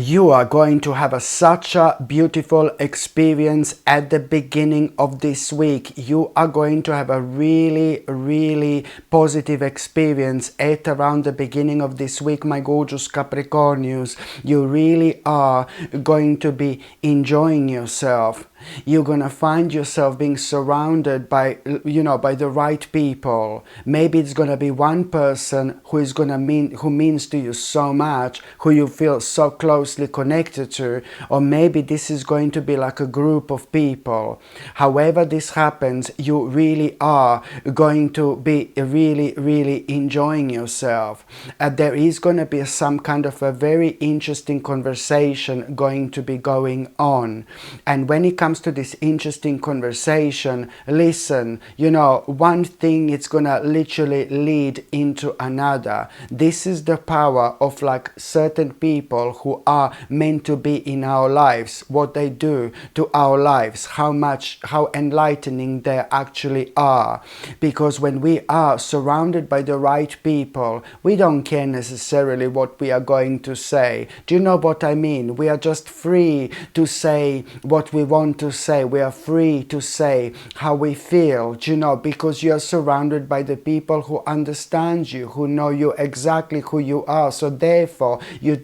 You are going to have such a beautiful experience at the beginning of this week. You are going to have a really positive experience at around the beginning of this week, my gorgeous Capricornians. You really are going to be enjoying yourself. You're going to find yourself being surrounded by, by the right people. Maybe it's going to be one person who means to you so much, who you feel so closely connected to, or maybe this is going to be like a group of people. However this happens, you really are going to be really enjoying yourself. There is going to be some kind of a very interesting conversation going to be going on. And when it comes to this interesting conversation, listen, one thing it's gonna literally lead into another. This is the power of like certain people who are meant to be in our lives, what they do to our lives, how enlightening they actually are. Because when we are surrounded by the right people, we don't care necessarily what we are going to say. Do you know what I mean? We are just free to say what we want to say. We are free to say how we feel, because you are surrounded by the people who understand you, who know you exactly who you are. So therefore you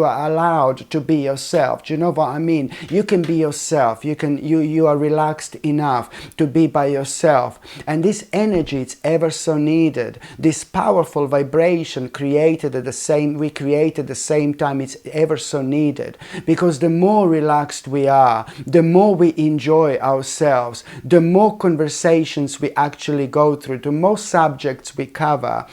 are allowed to be yourself. Do you know what I mean? You can be yourself. You are relaxed enough to be by yourself. And this energy, it's ever so needed. This powerful vibration created at the same time, it's ever so needed. Because the more relaxed we are, the more we enjoy ourselves, the more conversations we actually go through, the more subjects we cover,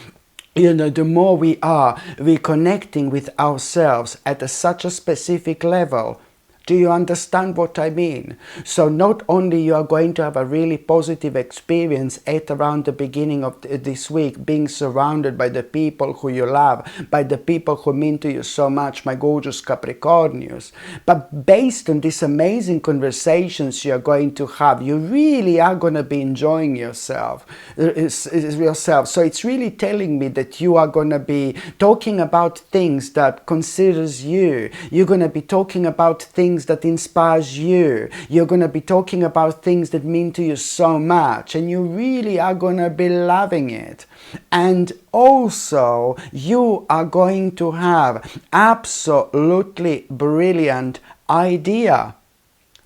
the more we are reconnecting with ourselves at such a specific level. Do you understand what I mean? So not only you are going to have a really positive experience at around the beginning of this week, being surrounded by the people who you love, by the people who mean to you so much, my gorgeous Capricornians, but based on these amazing conversations you are going to have, you really are going to be enjoying yourself. So it's really telling me that you are going to be talking about things that considers you. You're going to be talking about things that inspires you. You're going to be talking about things that mean to you so much, and you really are going to be loving it. And also you are going to have absolutely brilliant idea.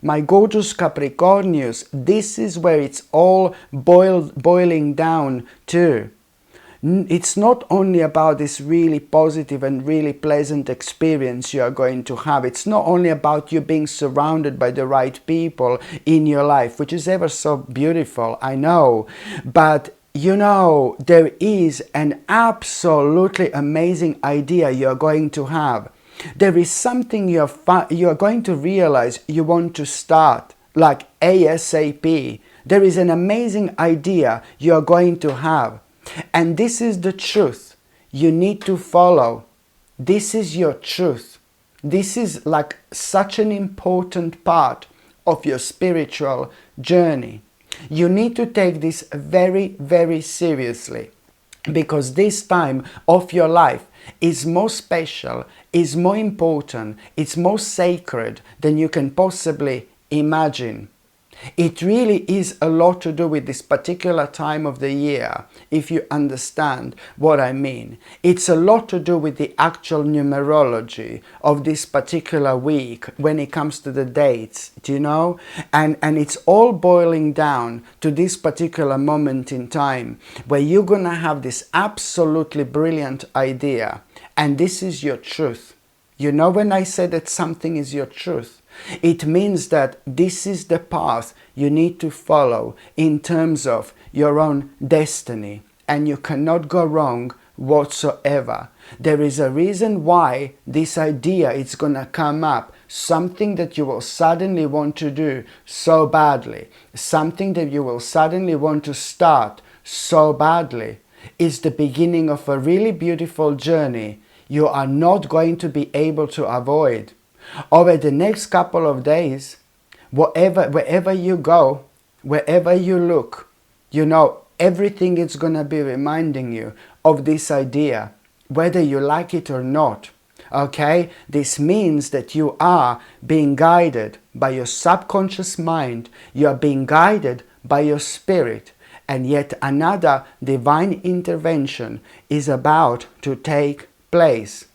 My gorgeous Capricornians, this is where it's all boiling down to. It's not only about this really positive and really pleasant experience you are going to have. It's not only about you being surrounded by the right people in your life, which is ever so beautiful, I know. But there is an absolutely amazing idea you're going to have. There is something you're going to realize you want to start, like ASAP. There is an amazing idea you're going to have. And this is the truth you need to follow. This is your truth. This is like such an important part of your spiritual journey. You need to take this very seriously, because this time of your life is more special, is more important, it's more sacred than you can possibly imagine. It really is a lot to do with this particular time of the year, if you understand what I mean. It's a lot to do with the actual numerology of this particular week when it comes to the dates, do you know? And it's all boiling down to this particular moment in time where you're going to have this absolutely brilliant idea, and this is your truth. You know, when I say that something is your truth, it means that this is the path you need to follow in terms of your own destiny, and you cannot go wrong whatsoever. There is a reason why this idea is going to come up, something that you will suddenly want to do so badly, something that you will suddenly want to start so badly. Is the beginning of a really beautiful journey you are not going to be able to avoid. Over the next couple of days, wherever you go, wherever you look, everything is going to be reminding you of this idea, whether you like it or not. Okay, this means that you are being guided by your subconscious mind, you are being guided by your spirit, and yet another divine intervention is about to take place.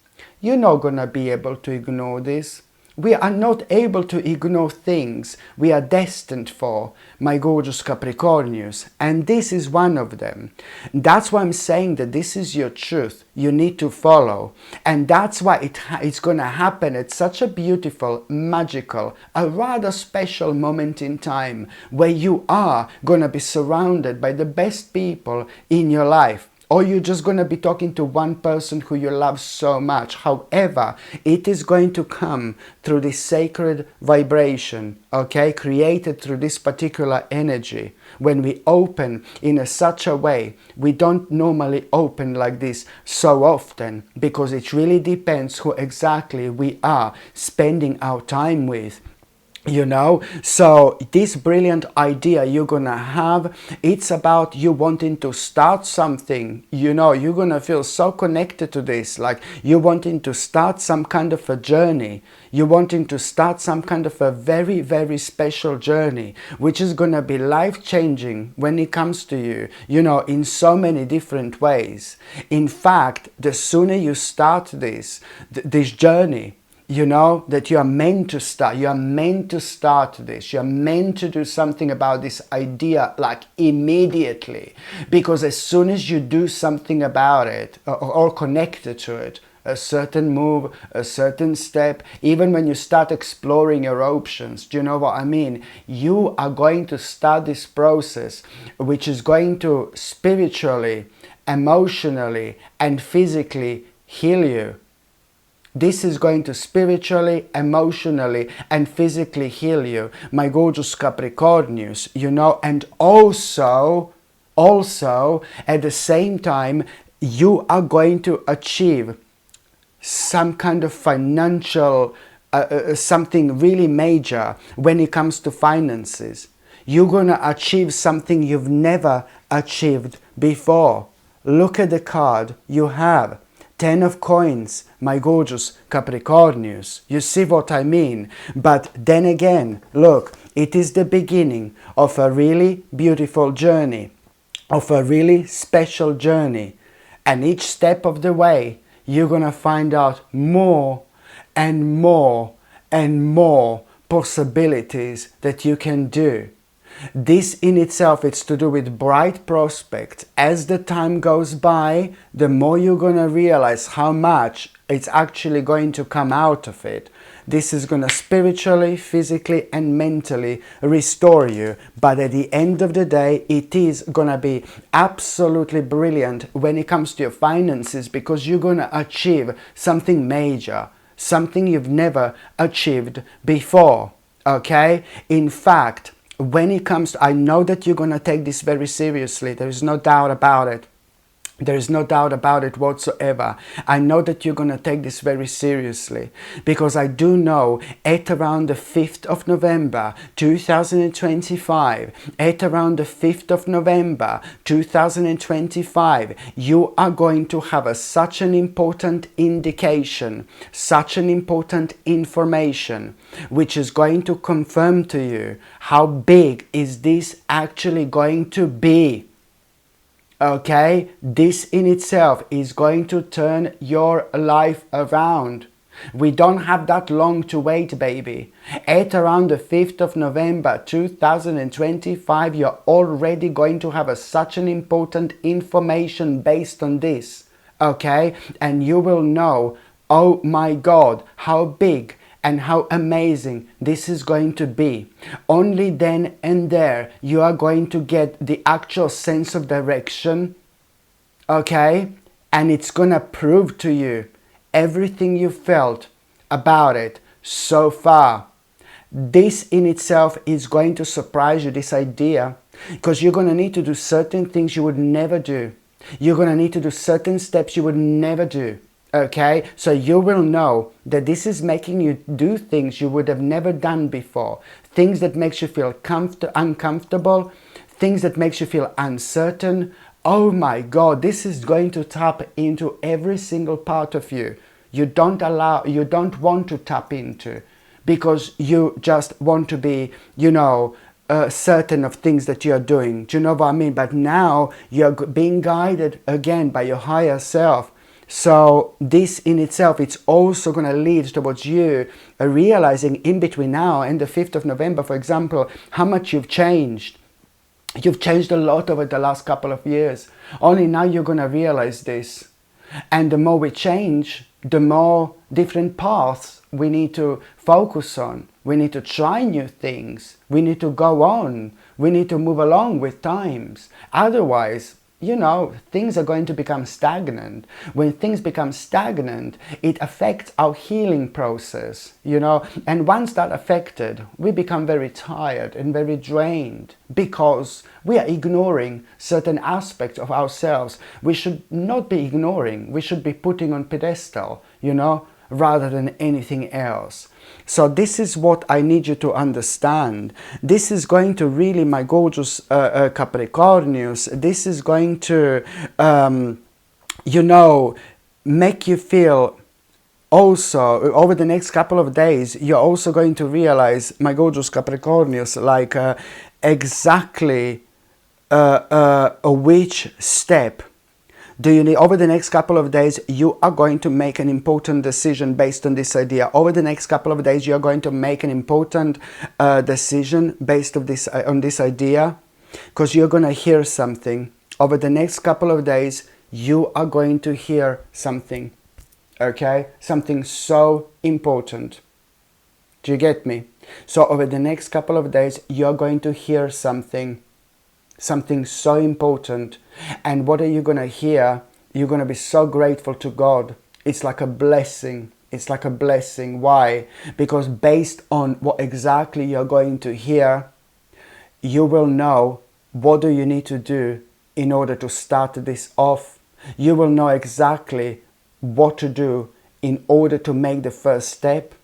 You're not gonna be able to ignore this. We are not able to ignore things we are destined for, my gorgeous Capricornius, and this is one of them. That's why I'm saying that this is your truth you need to follow, and that's why it's going to happen at such a beautiful, magical, a rather special moment in time where you are going to be surrounded by the best people in your life. Or you're just going to be talking to one person who you love so much. However, it is going to come through this sacred vibration, okay, created through this particular energy. When we open in such a way, we don't normally open like this so often, because it really depends who exactly we are spending our time with. You know, so this brilliant idea you're gonna have, it's about you wanting to start something. You know, you're gonna feel so connected to this, like you're wanting to start some kind of a journey. You're wanting to start some kind of a very, very special journey, which is gonna be life-changing when it comes to you, you know, in so many different ways. In fact, the sooner you start this journey, you know, that you are meant to start. You are meant to start this. You are meant to do something about this idea, like immediately. Because as soon as you do something about it, or connected to it, a certain move, a certain step, even when you start exploring your options, do you know what I mean? You are going to start this process, which is going to spiritually, emotionally, and physically heal you. This is going to spiritually, emotionally, and physically heal you, my gorgeous Capricornius, you know, and also, at the same time, you are going to achieve some kind of financial, something really major when it comes to finances. You're going to achieve something you've never achieved before. Look at the card you have. 10 of coins, my gorgeous Capricornius. You see what I mean? But then again, look, it is the beginning of a really beautiful journey, of a really special journey. And each step of the way, you're going to find out more and more and more possibilities that you can do. This in itself, it's to do with bright prospects. As the time goes by, the more you're going to realize how much it's actually going to come out of it. This is going to spiritually, physically, and mentally restore you. But at the end of the day, it is going to be absolutely brilliant when it comes to your finances, because you're going to achieve something major, something you've never achieved before. Okay? In fact, when it comes to, I know that you're going to take this very seriously. There is no doubt about it. There is no doubt about it whatsoever. I know that you're going to take this very seriously, because I do know at around the 5th of November 2025, at around the 5th of November 2025, you are going to have such an important indication, such an important information, which is going to confirm to you how big is this actually going to be. Okay, this in itself is going to turn your life around. We don't have that long to wait, baby. At around the 5th of November 2025, you're already going to have such an important information based on this. Okay, and you will know, oh my God, how big and how amazing this is going to be. Only then and there you are going to get the actual sense of direction, okay? And it's gonna prove to you everything you felt about it so far. This in itself is going to surprise you, this idea, because you're gonna need to do certain things you would never do. You're gonna need to do certain steps you would never do. Okay, so you will know that this is making you do things you would have never done before. Things that makes you feel uncomfortable, things that makes you feel uncertain. Oh my God, this is going to tap into every single part of you. you don't want to tap into, because you just want to be, certain of things that you're doing. Do you know what I mean? But now you're being guided again by your higher self. So this in itself, it's also going to lead towards you realizing in between now and the 5th of November, for example, how much you've changed. You've changed a lot over the last couple of years. Only now you're going to realize this. And the more we change, the more different paths we need to focus on. We need to try new things. We need to go on. We need to move along with times. Otherwise, things are going to become stagnant. When things become stagnant, it affects our healing process, and once that affected, we become very tired and very drained because we are ignoring certain aspects of ourselves. We should not be ignoring, we should be putting on pedestal, rather than anything else. So this is what I need you to understand. This is going to really, my gorgeous Capricornius, this is going to, make you feel also, over the next couple of days, you're also going to realize, my gorgeous Capricornius, like exactly which step do you need. Over the next couple of days, you are going to make an important decision based on this idea. Over the next couple of days, you are going to make an important decision based on this idea, because you're going to hear something. Over the next couple of days, you are going to hear something, okay? Something so important. Do you get me? So over the next couple of days, you're going to hear something so important. And what are you going to hear? You're going to be so grateful to God. It's like a blessing. It's like a blessing. Why? Because based on what exactly you're going to hear, you will know what do you need to do in order to start this off. You will know exactly what to do in order to make the first step,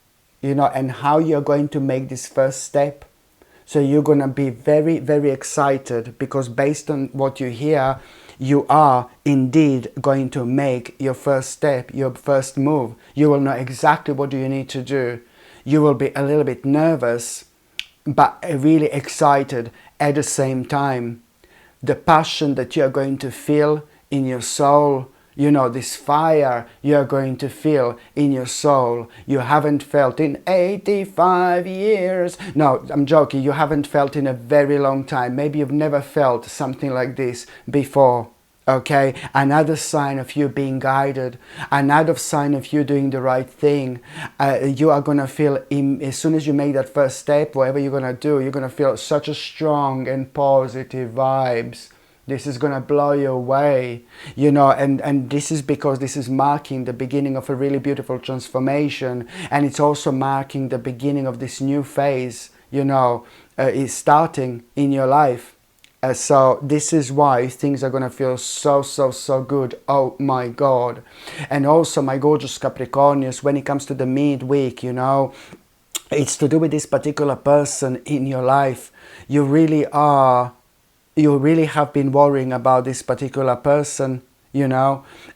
and how you're going to make this first step. So you're going to be very, very excited, because based on what you hear, you are indeed going to make your first step, your first move. You will know exactly what do you need to do. You will be a little bit nervous, but really excited at the same time. The passion that you're going to feel in your soul, this fire you're going to feel in your soul, you haven't felt in 85 years. No, I'm joking. You haven't felt in a very long time. Maybe you've never felt something like this before. Okay, another sign of you being guided, another sign of you doing the right thing. You are going to feel, as soon as you make that first step, whatever you're going to do, you're going to feel such a strong and positive vibes. This is going to blow you away, and this is because this is marking the beginning of a really beautiful transformation, and it's also marking the beginning of this new phase, is starting in your life. So this is why things are going to feel so good. Oh my God. And also, my gorgeous Capricornius, when it comes to the midweek, it's to do with this particular person in your life. You really have been worrying about this particular person,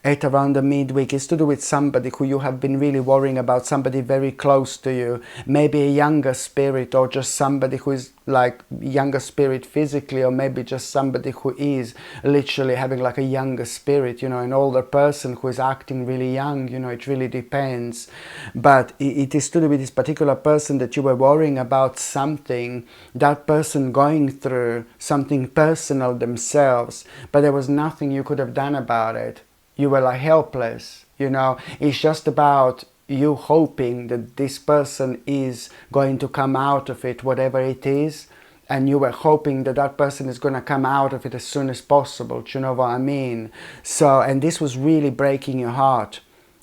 at around the midweek. It's to do with somebody who you have been really worrying about, somebody very close to you, maybe a younger spirit, or just somebody who is like younger spirit physically, or maybe just somebody who is literally having like a younger spirit, an older person who is acting really young, it really depends. But it is to do with this particular person that you were worrying about, something, that person going through something personal themselves, but there was nothing you could have done about it. You were like helpless, It's just about you hoping that this person is going to come out of it, whatever it is, and you were hoping that that person is going to come out of it as soon as possible. Do you know what I mean? So, and this was really breaking your heart.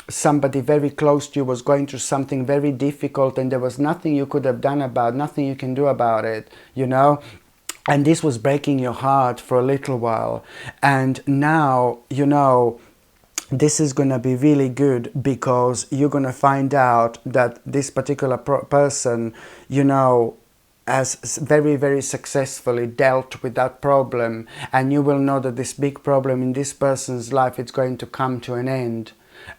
Somebody very close to you was going through something very difficult, and there was nothing you could have done about, nothing you can do about it, And this was breaking your heart for a little while. And now, this is going to be really good, because you're going to find out that this particular person, has very, very successfully dealt with that problem. And you will know that this big problem in this person's life is going to come to an end.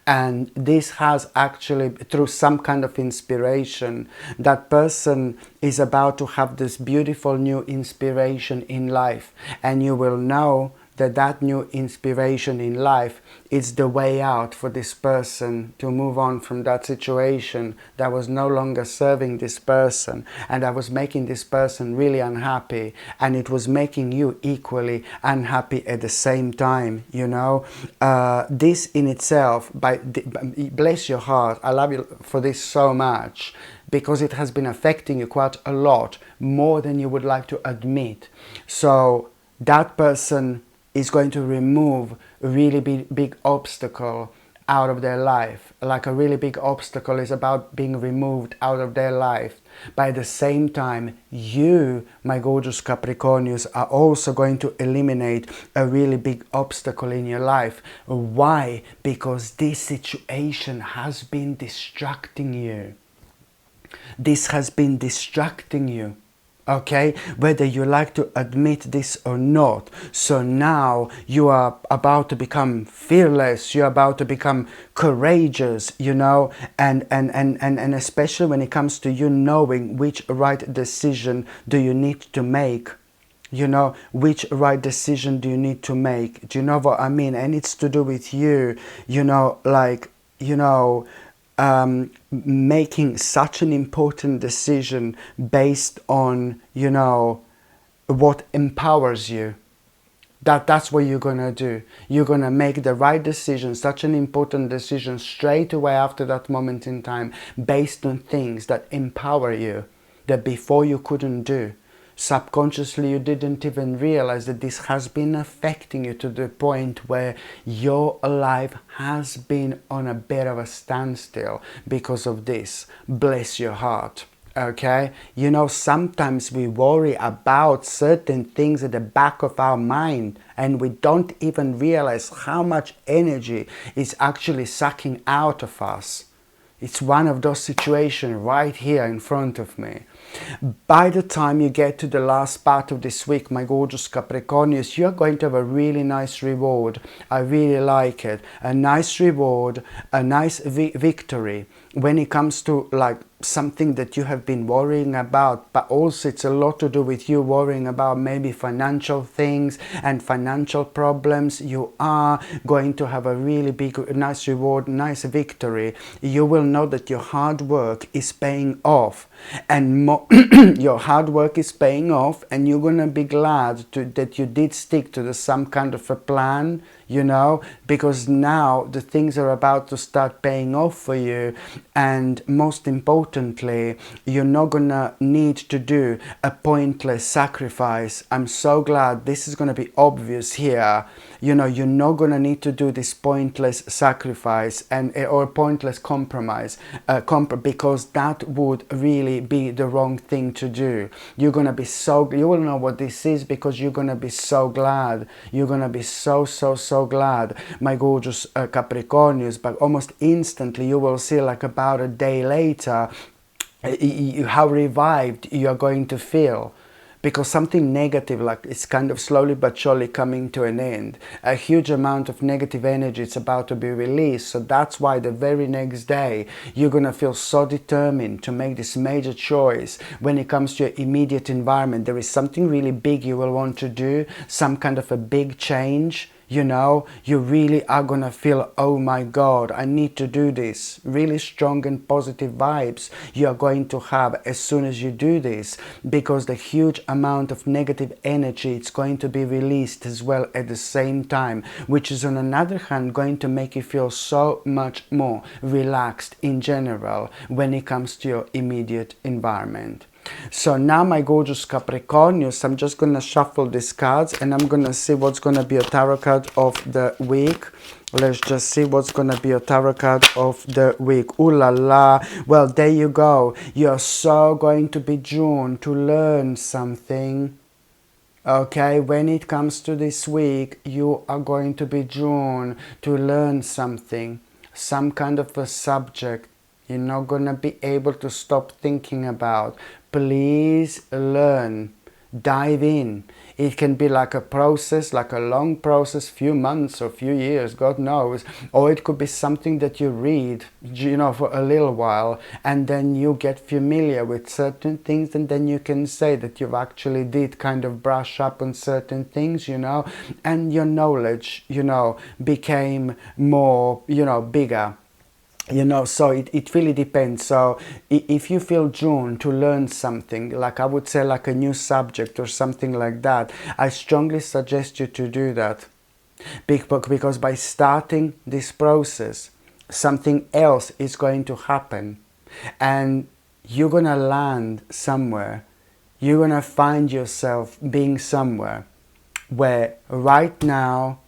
And this has actually, through some kind of inspiration, that person is about to have this beautiful new inspiration in life, and you will know that that new inspiration in life is the way out for this person to move on from that situation that was no longer serving this person, and that was making this person really unhappy, and it was making you equally unhappy at the same time, you know. This in itself, bless your heart, I love you for this so much, because it has been affecting you quite a lot, more than you would like to admit. So that person is going to remove a really big obstacle out of their life. Like a really big obstacle is about being removed out of their life. But at the same time, you, my gorgeous Capricornians, are also going to eliminate a really big obstacle in your life. Why? Because this situation has been distracting you. This has been distracting you. Okay, whether you like to admit this or not. So now you are about to become fearless, you're about to become courageous, you know, and especially when it comes to you knowing which right decision do you need to make. You know, which right decision do you need to make? Do you know what I mean? And it's to do with you, you know, like, you know, making such an important decision based on, you know, what empowers you. That's what you're gonna do. You're gonna make the right decision, such an important decision, straight away after that moment in time, based on things that empower you, that before you couldn't do. Subconsciously you didn't even realize that this has been affecting you to the point where your life has been on a bit of a standstill because of this. Bless your heart. Okay, you know, sometimes we worry about certain things at the back of our mind, and we don't even realize how much energy is actually sucking out of us. It's one of those situations right here in front of me. By the time you get to the last part of this week, my gorgeous Capricornians, you're going to have a really nice reward. I really like it. A nice reward, a nice victory when it comes to like something that you have been worrying about, but also it's a lot to do with you worrying about maybe financial things and financial problems. You are going to have a really big, nice reward, nice victory. You will know that your hard work is paying off, and your hard work is paying off, and you're gonna be glad that you did stick to some kind of a plan, you know, because now the things are about to start paying off for you. And most importantly, you're not gonna need to do a pointless sacrifice. I'm so glad this is gonna be obvious here. You know, you're not gonna need to do this pointless sacrifice or pointless compromise, because that would really be the wrong thing to do. You're gonna be you will know what this is, because you're gonna be so glad. You're gonna be so glad, my gorgeous Capricornians. But almost instantly you will see, like about a day later, how revived you are going to feel. Because something negative, like it's kind of slowly but surely coming to an end. A huge amount of negative energy is about to be released. So that's why the very next day you're going to feel so determined to make this major choice when it comes to your immediate environment. There is something really big you will want to do, some kind of a big change. You know, you really are gonna feel, oh my God, I need to do this. Really strong and positive vibes you are going to have as soon as you do this, because the huge amount of negative energy, it's going to be released as well at the same time, which is on another hand going to make you feel so much more relaxed in general when it comes to your immediate environment. So now, my gorgeous Capricornians, I'm just going to shuffle these cards, and I'm going to see what's going to be a tarot card of the week. Let's just see what's going to be a tarot card of the week. Ooh la la. Well, there you go. You're so going to be drawn to learn something. Okay, when it comes to this week, you are going to be drawn to learn something, some kind of a subject you're not going to be able to stop thinking about. Please learn. Dive in. It can be like a process, like a long process, few months or few years, God knows. Or it could be something that you read, you know, for a little while, and then you get familiar with certain things, and then you can say that you've actually did kind of brush up on certain things, you know, and your knowledge, you know, became more, you know, bigger. You know, so it really depends. So if you feel drawn to learn something, like I would say like a new subject or something like that, I strongly suggest you to do that. Because by starting this process, something else is going to happen, and you're going to land somewhere. You're going to find yourself being somewhere where right now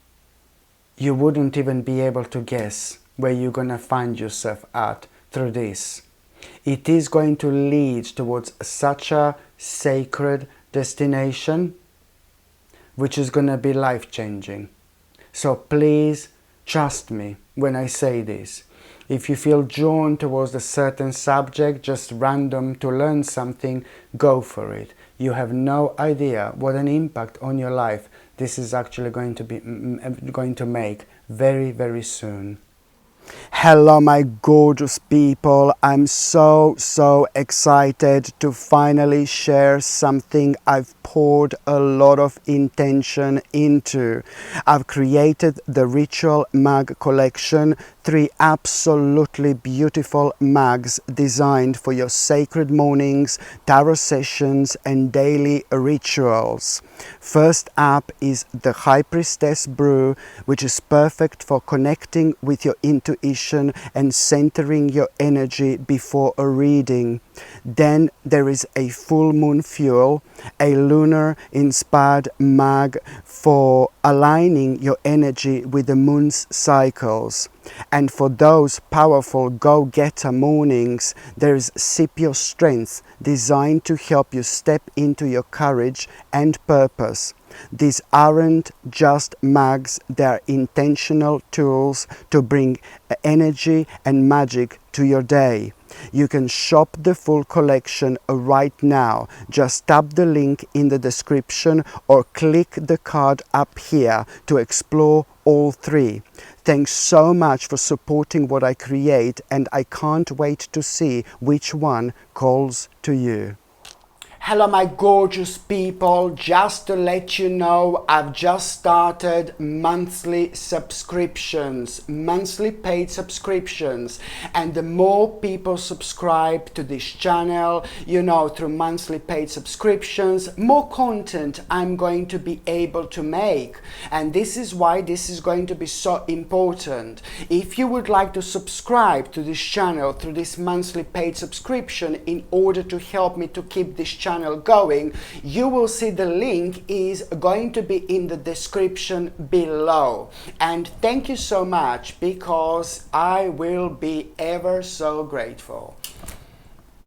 you wouldn't even be able to guess where you're going to find yourself at through this. It is going to lead towards such a sacred destination, which is going to be life-changing. So please trust me when I say this. If you feel drawn towards a certain subject, just random to learn something, go for it. You have no idea what an impact on your life this is actually going to make very, very soon. Hello my gorgeous people, I'm so excited to finally share something I've poured a lot of intention into. I've created the Ritual Mug collection, 3 absolutely beautiful mugs designed for your sacred mornings, tarot sessions and daily rituals. First up is the High Priestess Brew, which is perfect for connecting with your intuition and centering your energy before a reading. Then there is a full moon fuel, a lunar inspired mug for aligning your energy with the moon's cycles. And for those powerful go-getter mornings, there is Sip Your Strength, designed to help you step into your courage and purpose. These aren't just mugs, they are intentional tools to bring energy and magic to your day. You can shop the full collection right now. Just tap the link in the description or click the card up here to explore all 3. Thanks so much for supporting what I create, and I can't wait to see which one calls to you. Hello my gorgeous people, just to let you know, I've just started monthly subscriptions, monthly paid subscriptions, and the more people subscribe to this channel, you know, through monthly paid subscriptions, more content I'm going to be able to make. And this is why this is going to be so important. If you would like to subscribe to this channel through this monthly paid subscription in order to help me to keep this channel going, you will see the link is going to be in the description below. And thank you so much, because I will be ever so grateful.